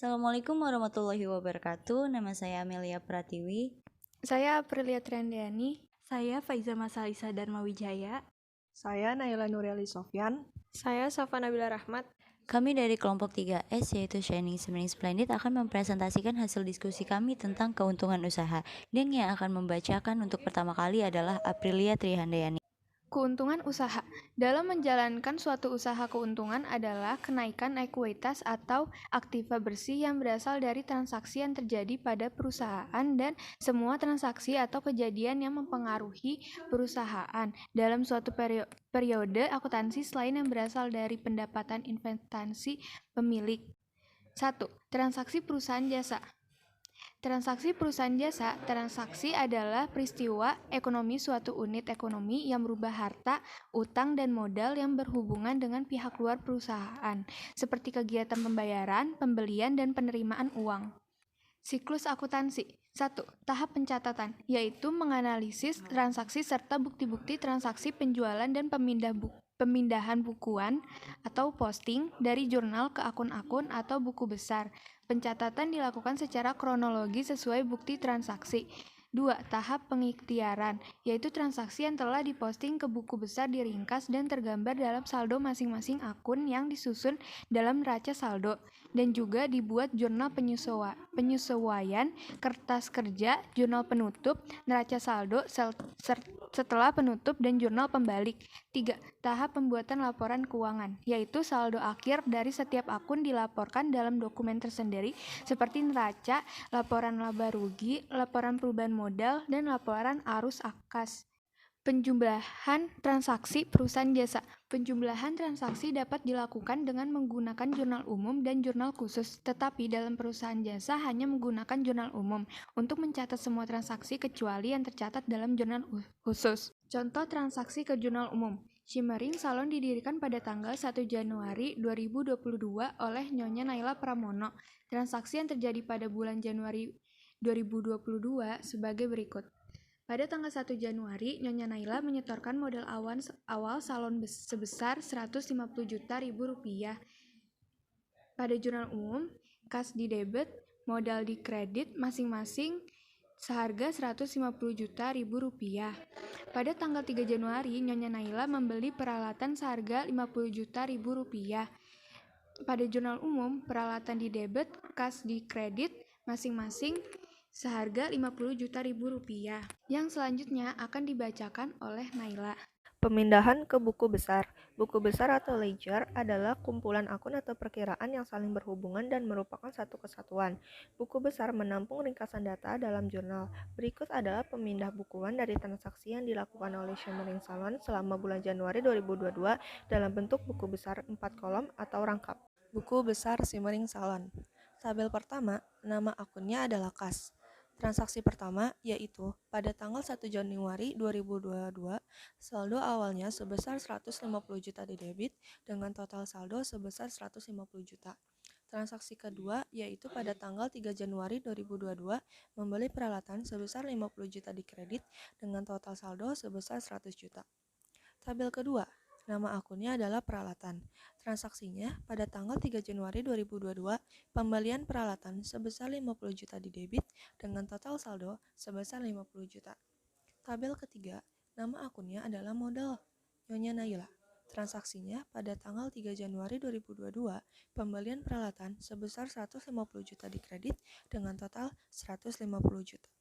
Assalamualaikum warahmatullahi wabarakatuh. Nama saya Amelia Pratiwi. Saya Aprilia Triandiani. Saya Faiza Masalisa Dharma Wijaya. Saya Naila Nureli Sofyan. Saya Safa Nabila Rahmat. Kami dari kelompok 3S yaitu Shining Shimmering Splendid akan mempresentasikan hasil diskusi kami tentang keuntungan usaha. Dan yang akan membacakan untuk pertama kali adalah Aprilia Trihandayani. Keuntungan usaha. Dalam menjalankan suatu usaha, keuntungan adalah kenaikan ekuitas atau aktiva bersih yang berasal dari transaksi yang terjadi pada perusahaan dan semua transaksi atau kejadian yang mempengaruhi perusahaan dalam suatu periode akuntansi selain yang berasal dari pendapatan investasi pemilik. 1. Transaksi perusahaan jasa. Transaksi perusahaan jasa. Transaksi adalah peristiwa ekonomi suatu unit ekonomi yang merubah harta, utang, dan modal yang berhubungan dengan pihak luar perusahaan, seperti kegiatan pembayaran, pembelian, dan penerimaan uang. Siklus akuntansi. 1. Tahap pencatatan, yaitu menganalisis transaksi serta bukti-bukti transaksi penjualan dan pemindahan bukuan atau posting dari jurnal ke akun-akun atau buku besar. Pencatatan dilakukan secara kronologi sesuai bukti transaksi. 2. Tahap pengikhtiaran, yaitu transaksi yang telah diposting ke buku besar diringkas dan tergambar dalam saldo masing-masing akun yang disusun dalam neraca saldo, dan juga dibuat jurnal penyesuaian, kertas kerja, jurnal penutup, neraca saldo setelah penutup, dan jurnal pembalik. 3. Tahap pembuatan laporan keuangan, yaitu saldo akhir dari setiap akun dilaporkan dalam dokumen tersendiri seperti neraca, laporan laba rugi, laporan perubahan modal, dan laporan arus kas. Penjumlahan transaksi perusahaan jasa. Penjumlahan transaksi dapat dilakukan dengan menggunakan jurnal umum dan jurnal khusus, tetapi dalam perusahaan jasa hanya menggunakan jurnal umum untuk mencatat semua transaksi kecuali yang tercatat dalam jurnal khusus. Contoh transaksi ke jurnal umum. Shimmering Salon didirikan pada tanggal 1 Januari 2022 oleh Nyonya Naila Pramono. Transaksi yang terjadi pada bulan Januari 2022 sebagai berikut. Pada tanggal 1 Januari, Nyonya Naila menyetorkan modal awal salon sebesar Rp150.000. Pada jurnal umum, kas di debit, modal di kredit masing-masing seharga Rp150.000. Pada tanggal 3 Januari, Nyonya Naila membeli peralatan seharga Rp50.000. Pada jurnal umum, peralatan di debit, kas di kredit masing-masing seharga Rp50.000. Yang selanjutnya akan dibacakan oleh Naila. Pemindahan ke buku besar. Buku besar atau ledger adalah kumpulan akun atau perkiraan yang saling berhubungan dan merupakan satu kesatuan. Buku besar menampung ringkasan data dalam jurnal. Berikut adalah pemindah bukuan dari transaksi yang dilakukan oleh Shimmering Salon selama bulan Januari 2022 dalam bentuk buku besar 4 kolom atau rangkap. Buku besar Shimmering Salon. Tabel pertama, nama akunnya adalah kas. Transaksi pertama yaitu pada tanggal 1 Januari 2022, saldo awalnya sebesar 150 juta di debit dengan total saldo sebesar 150 juta. Transaksi kedua yaitu pada tanggal 3 Januari 2022 membeli peralatan sebesar 50 juta di kredit dengan total saldo sebesar 100 juta. Tabel kedua, nama akunnya adalah peralatan. Transaksinya pada tanggal 3 Januari 2022, pembelian peralatan sebesar 50 juta di debit dengan total saldo sebesar 50 juta. Tabel ketiga, nama akunnya adalah modal. Nyonya Naila. Transaksinya pada tanggal 3 Januari 2022, pembelian peralatan sebesar 150 juta di kredit dengan total 150 juta.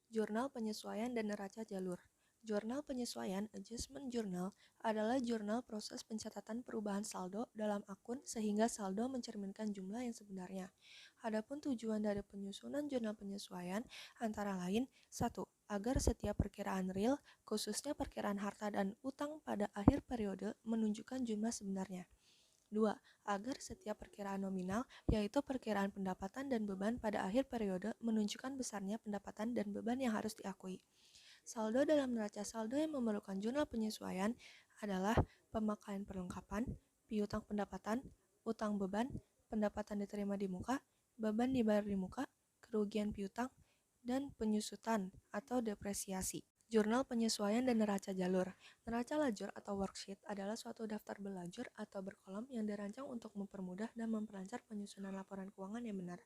Jurnal penyesuaian dan neraca jalur. Jurnal penyesuaian (adjustment journal) adalah jurnal proses pencatatan perubahan saldo dalam akun sehingga saldo mencerminkan jumlah yang sebenarnya. Adapun tujuan dari penyusunan jurnal penyesuaian antara lain 1. Agar setiap perkiraan real, khususnya perkiraan harta dan utang pada akhir periode menunjukkan jumlah sebenarnya. 2. Agar setiap perkiraan nominal, yaitu perkiraan pendapatan dan beban pada akhir periode menunjukkan besarnya pendapatan dan beban yang harus diakui. Saldo dalam neraca saldo yang memerlukan jurnal penyesuaian adalah pemakaian perlengkapan, piutang pendapatan, utang beban, pendapatan diterima di muka, beban dibayar di muka, kerugian piutang, dan penyusutan atau depresiasi. Jurnal penyesuaian dan neraca jalur. Neraca lajur atau worksheet adalah suatu daftar belajur atau berkolom yang dirancang untuk mempermudah dan memperlancar penyusunan laporan keuangan yang benar.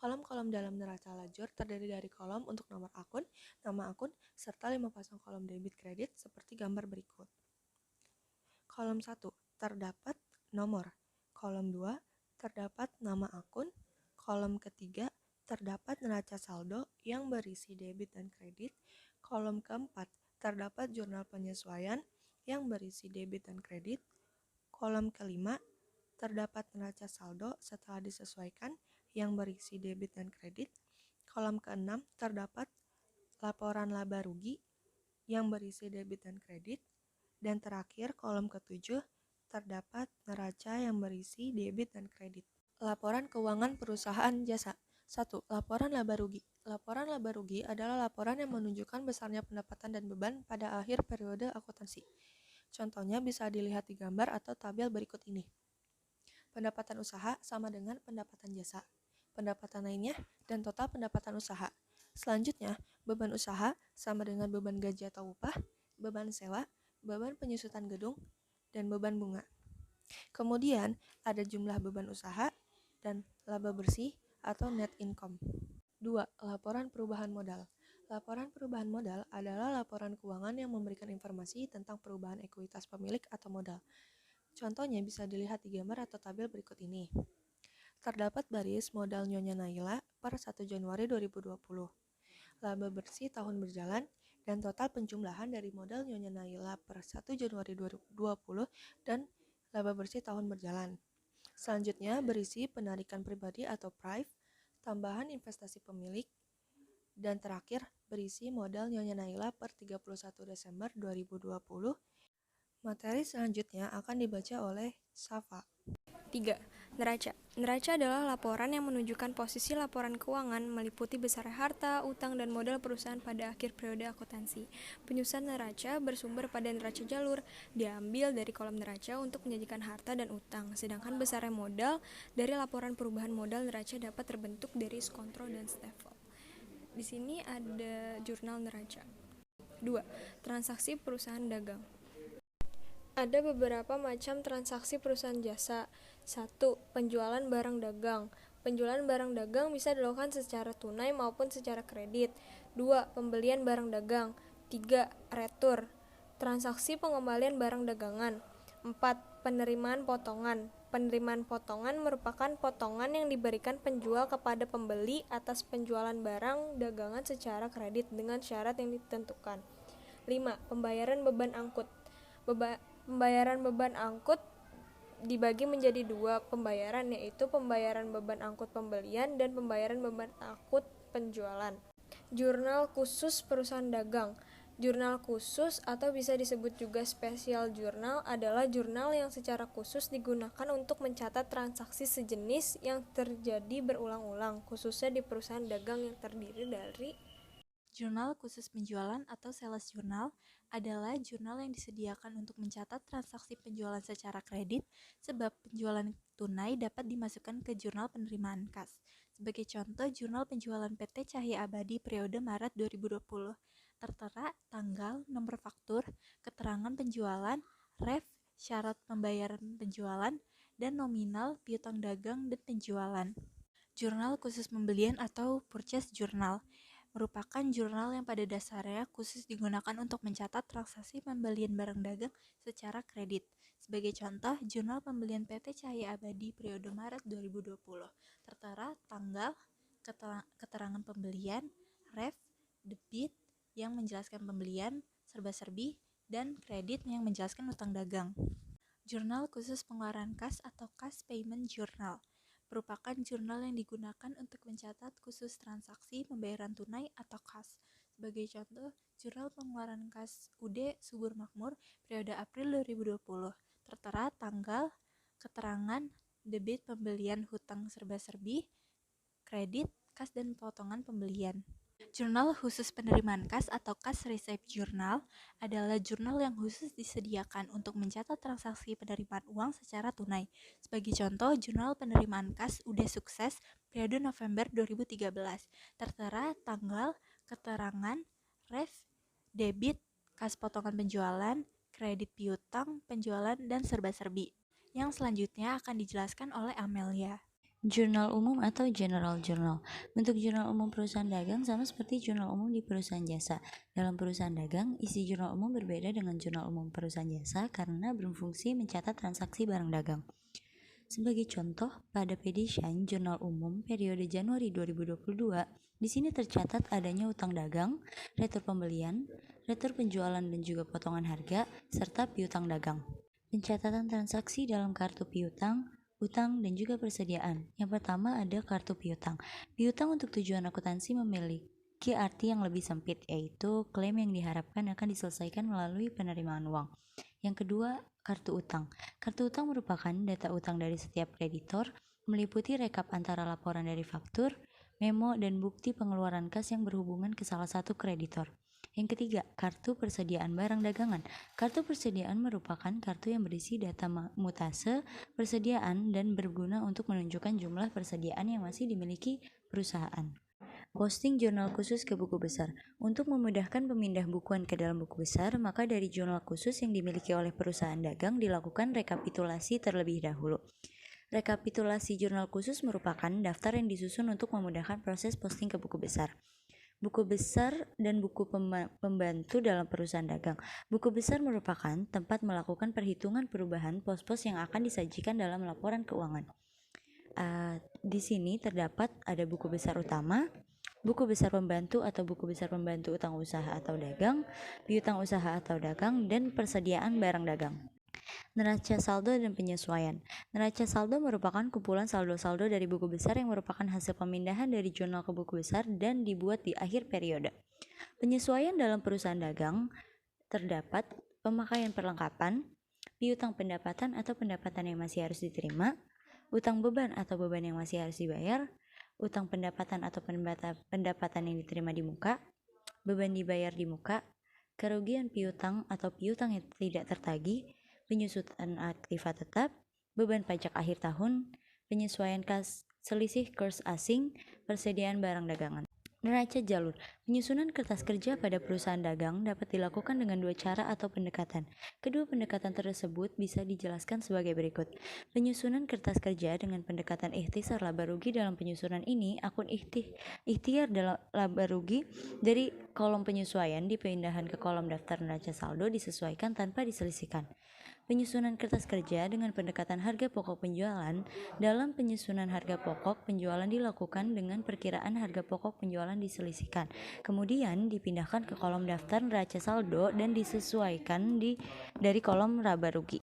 Kolom-kolom dalam neraca lajur terdiri dari kolom untuk nomor akun, nama akun, serta 5 pasang kolom debit kredit seperti gambar berikut. Kolom 1, terdapat nomor. Kolom 2, terdapat nama akun. Kolom ketiga, terdapat neraca saldo yang berisi debit dan kredit. Kolom keempat, terdapat jurnal penyesuaian yang berisi debit dan kredit. Kolom kelima, terdapat neraca saldo setelah disesuaikan yang berisi debit dan kredit. Kolom keenam, terdapat laporan laba rugi yang berisi debit dan kredit. Dan terakhir, kolom ketujuh, terdapat neraca yang berisi debit dan kredit. Laporan keuangan perusahaan jasa. 1. Laporan laba rugi. Laporan laba rugi adalah laporan yang menunjukkan besarnya pendapatan dan beban pada akhir periode akuntansi. Contohnya bisa dilihat di gambar atau tabel berikut ini. Pendapatan usaha sama dengan pendapatan jasa, pendapatan lainnya, dan total pendapatan usaha. Selanjutnya, beban usaha sama dengan beban gaji atau upah, beban sewa, beban penyusutan gedung, dan beban bunga. Kemudian, ada jumlah beban usaha dan laba bersih atau net income. 2. Laporan perubahan modal. Laporan perubahan modal adalah laporan keuangan yang memberikan informasi tentang perubahan ekuitas pemilik atau modal. Contohnya bisa dilihat di gambar atau tabel berikut ini. Terdapat baris modal Nyonya Naila per 1 Januari 2020, laba bersih tahun berjalan, dan total penjumlahan dari modal Nyonya Naila per 1 Januari 2020 dan laba bersih tahun berjalan. Selanjutnya berisi penarikan pribadi atau PRIV, tambahan investasi pemilik, dan terakhir berisi modal Nyonya Naila per 31 Desember 2020. Materi selanjutnya akan dibaca oleh Safa. 3. Neraca. Neraca adalah laporan yang menunjukkan posisi laporan keuangan meliputi besar harta, utang, dan modal perusahaan pada akhir periode akuntansi. Penyusunan neraca bersumber pada neraca jalur, diambil dari kolom neraca untuk menyajikan harta dan utang, sedangkan besarnya modal dari laporan perubahan modal neraca dapat terbentuk dari kontrol dan staffel. Di sini ada jurnal neraca. 2. Transaksi perusahaan dagang. Ada beberapa macam transaksi perusahaan jasa. 1. Penjualan barang dagang. Penjualan barang dagang bisa dilakukan secara tunai maupun secara kredit. 2. Pembelian barang dagang. 3. Retur. Transaksi pengembalian barang dagangan. 4. Penerimaan potongan. Penerimaan potongan merupakan potongan yang diberikan penjual kepada pembeli atas penjualan barang dagangan secara kredit dengan syarat yang ditentukan. 5. Pembayaran beban angkut. Pembayaran beban angkut dibagi menjadi 2 pembayaran, yaitu pembayaran beban angkut pembelian dan pembayaran beban angkut penjualan. Jurnal khusus perusahaan dagang. Jurnal khusus atau bisa disebut juga special journal adalah jurnal yang secara khusus digunakan untuk mencatat transaksi sejenis yang terjadi berulang-ulang, khususnya di perusahaan dagang yang terdiri dari Jurnal khusus penjualan atau sales journal adalah jurnal yang disediakan untuk mencatat transaksi penjualan secara kredit, sebab penjualan tunai dapat dimasukkan ke jurnal penerimaan kas. Sebagai contoh, jurnal penjualan PT Cahya Abadi periode Maret 2020, tertera tanggal, nomor faktur, keterangan penjualan, ref, syarat pembayaran penjualan, dan nominal piutang dagang dan penjualan. Jurnal khusus pembelian atau purchase journal merupakan jurnal yang pada dasarnya khusus digunakan untuk mencatat transaksi pembelian barang dagang secara kredit. Sebagai contoh, jurnal pembelian PT Cahya Abadi periode Maret 2020, tertera tanggal, keterangan pembelian, ref, debit yang menjelaskan pembelian, serba-serbi, dan kredit yang menjelaskan utang dagang. Jurnal khusus pengeluaran kas atau cash payment journal merupakan jurnal yang digunakan untuk mencatat khusus transaksi pembayaran tunai atau kas. Sebagai contoh, jurnal pengeluaran kas UD Subur Makmur periode April 2020, tertera tanggal, keterangan, debit pembelian hutang serba-serbi, kredit, kas dan potongan pembelian. Jurnal khusus penerimaan kas atau cash receipt journal adalah jurnal yang khusus disediakan untuk mencatat transaksi penerimaan uang secara tunai. Sebagai contoh, jurnal penerimaan kas UD Sukses periode November 2013, tertera tanggal, keterangan, ref, debit, kas potongan penjualan, kredit piutang, penjualan, dan serba-serbi. Yang selanjutnya akan dijelaskan oleh Amelia. Jurnal umum atau general journal. Bentuk jurnal umum perusahaan dagang sama seperti jurnal umum di perusahaan jasa. Dalam perusahaan dagang, isi jurnal umum berbeda dengan jurnal umum perusahaan jasa karena berfungsi mencatat transaksi barang dagang. Sebagai contoh, pada PD Shine jurnal umum periode Januari 2022, di sini tercatat adanya utang dagang, retur pembelian, retur penjualan dan juga potongan harga, serta piutang dagang. Pencatatan transaksi dalam kartu piutang, utang, dan juga persediaan. Yang pertama ada kartu piutang. Piutang untuk tujuan akuntansi memiliki arti yang lebih sempit, yaitu klaim yang diharapkan akan diselesaikan melalui penerimaan uang. Yang kedua, kartu utang. Kartu utang merupakan data utang dari setiap kreditor, meliputi rekap antara laporan dari faktur, memo, dan bukti pengeluaran kas yang berhubungan ke salah satu kreditor. Yang ketiga, kartu persediaan barang dagangan. Kartu persediaan merupakan kartu yang berisi data mutase, persediaan, dan berguna untuk menunjukkan jumlah persediaan yang masih dimiliki perusahaan. Posting jurnal khusus ke buku besar. Untuk memudahkan pemindah bukuan ke dalam buku besar, maka dari jurnal khusus yang dimiliki oleh perusahaan dagang dilakukan rekapitulasi terlebih dahulu. Rekapitulasi jurnal khusus merupakan daftar yang disusun untuk memudahkan proses posting ke buku besar. Buku besar dan buku pembantu dalam perusahaan dagang. Buku besar merupakan tempat melakukan perhitungan perubahan pos-pos yang akan disajikan dalam laporan keuangan. Di sini terdapat ada buku besar utama, buku besar pembantu atau buku besar pembantu utang usaha atau dagang, piutang usaha atau dagang, dan persediaan barang dagang. Neraca saldo dan penyesuaian. Neraca saldo merupakan kumpulan saldo-saldo dari buku besar yang merupakan hasil pemindahan dari jurnal ke buku besar dan dibuat di akhir periode. Penyesuaian dalam perusahaan dagang terdapat pemakaian perlengkapan, piutang pendapatan atau pendapatan yang masih harus diterima, utang beban atau beban yang masih harus dibayar, utang pendapatan atau pendapatan yang diterima di muka, beban dibayar di muka, kerugian piutang atau piutang yang tidak tertagih, penyusutan aktiva tetap, beban pajak akhir tahun, penyesuaian kas selisih kurs asing, persediaan barang dagangan. Neraca jalur. Penyusunan kertas kerja pada perusahaan dagang dapat dilakukan dengan dua cara atau pendekatan. Kedua pendekatan tersebut bisa dijelaskan sebagai berikut. Penyusunan kertas kerja dengan pendekatan ikhtisar laba rugi. Dalam penyusunan ini, akun ikhtiar dalam laba rugi dari kolom penyesuaian dipindahkan ke kolom daftar neraca saldo disesuaikan tanpa diselisihkan. Penyusunan kertas kerja dengan pendekatan harga pokok penjualan. Dalam penyusunan harga pokok penjualan dilakukan dengan perkiraan harga pokok penjualan diselisihkan. Kemudian dipindahkan ke kolom daftar neraca saldo dan disesuaikan dari kolom laba rugi.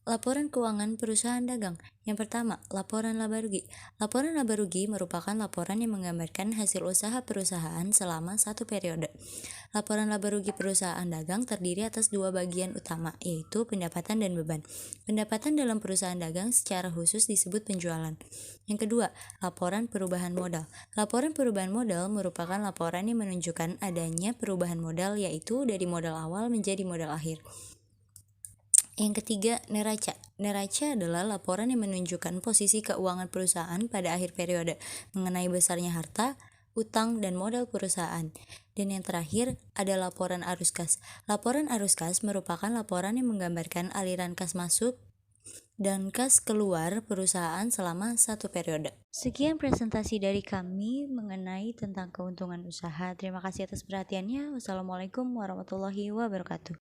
Laporan keuangan perusahaan dagang. Yang pertama, laporan laba rugi. Laporan laba rugi merupakan laporan yang menggambarkan hasil usaha perusahaan selama satu periode. Laporan laba rugi perusahaan dagang terdiri atas dua bagian utama, yaitu pendapatan dan beban. Pendapatan dalam perusahaan dagang secara khusus disebut penjualan. Yang kedua, laporan perubahan modal. Laporan perubahan modal merupakan laporan yang menunjukkan adanya perubahan modal, yaitu dari modal awal menjadi modal akhir. Yang ketiga, neraca. Neraca adalah laporan yang menunjukkan posisi keuangan perusahaan pada akhir periode mengenai besarnya harta, utang, dan modal perusahaan. Dan yang terakhir, ada laporan arus kas. Laporan arus kas merupakan laporan yang menggambarkan aliran kas masuk dan kas keluar perusahaan selama satu periode. Sekian presentasi dari kami mengenai tentang keuntungan usaha. Terima kasih atas perhatiannya. Wassalamualaikum warahmatullahi wabarakatuh.